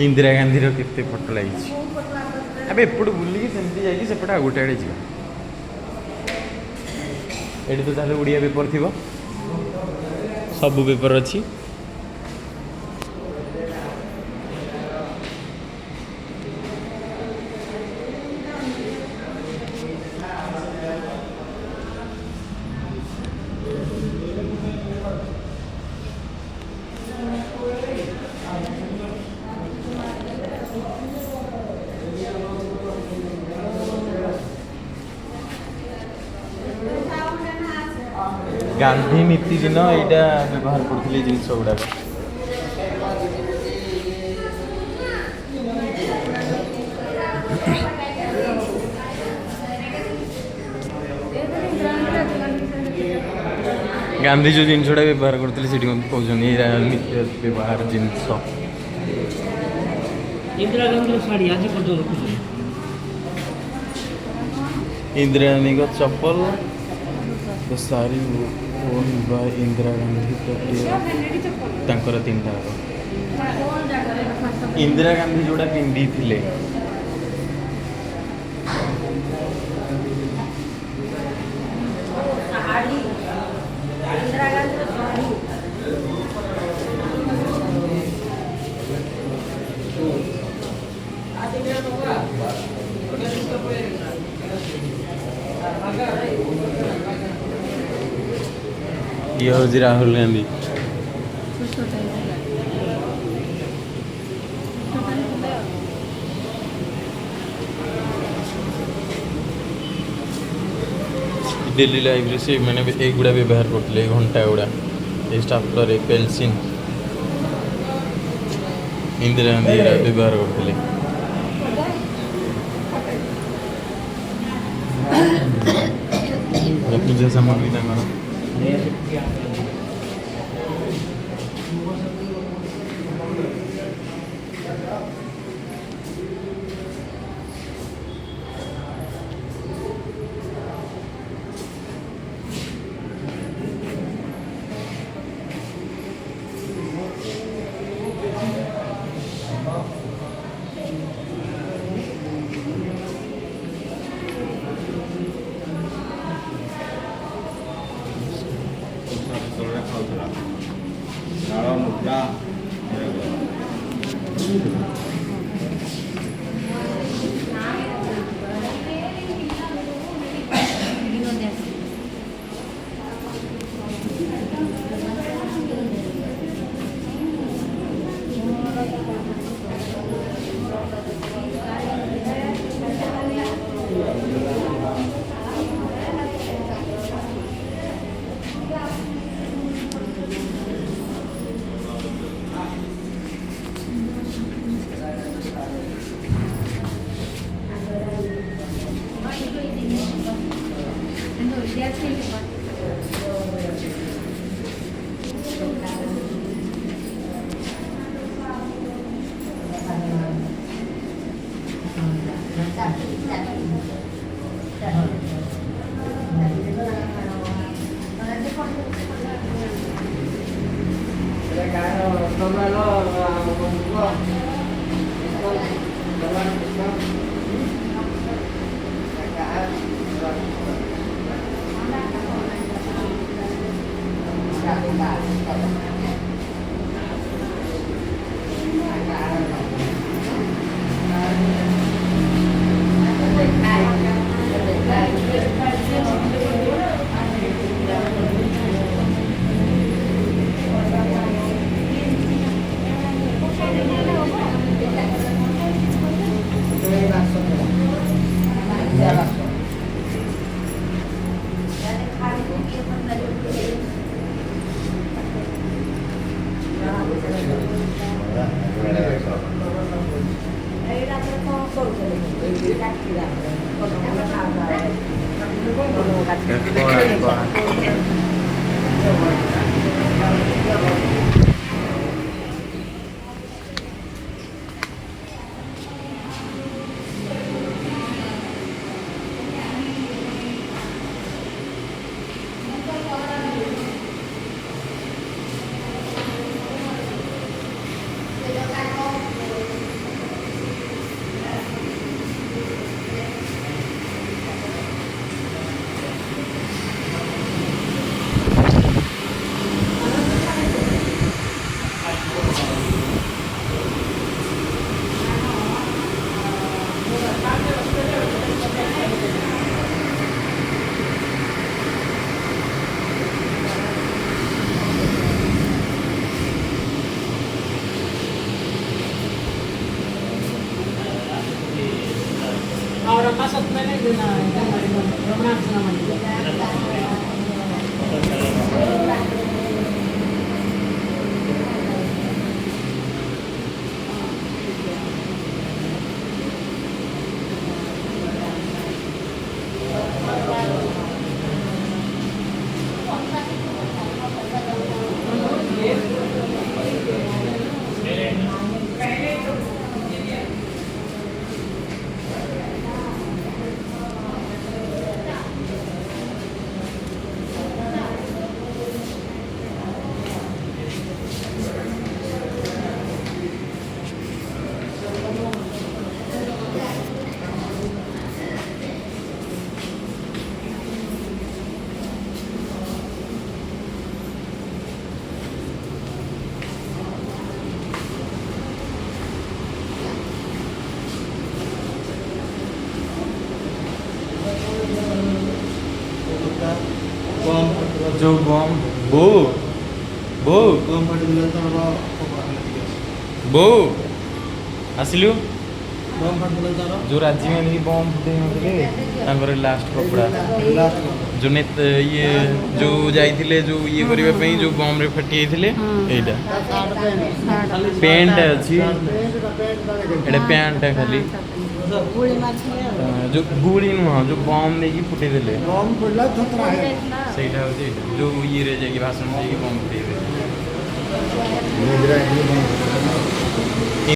इंदिरा गांधी केते फोटो लगी अबे एपट बुलिकी सेमती जाइए सेपटे आ गोटे आड़े जा ये तो ताहले उड़िया पेपर थी सब पेपर अच्छी गांधी नीति दिन यहाँ व्यवहार करुले जिनस गुड़ाक गांधी जो जिन व्यवहार करते व्यवहार जिनस इंदिरा गांधी साड़ी आज पर्यटन इंदिरा गांधी का चप्पल the सारी ओन बाय इंदिरा गांधी तांकर तीनटा इंदिरा गांधी जोड़ा पिंधी थिले ये हूँ राहुल गांधी दिल्ली लाइब्रेरी से मैंने एक गुड़ा व्यवहार करते घंटा गुड़ा after a pencil Indira Gandhi व्यवहार करते पूजा सामग्री Ahora pasas menos de una romance जो बम बो बो बो आसिलु जो राजी मैंने बम फुटे लास्ट कपड़ा जो ये जो जाइए जो ये करने पे जो बम रे फटी एटा पेंट अच्छी एटा पैंट खाली जो गुड़ी नुह जो बम नहीं फुटे देले जो ये रे जाके भाषण दे बम फुटे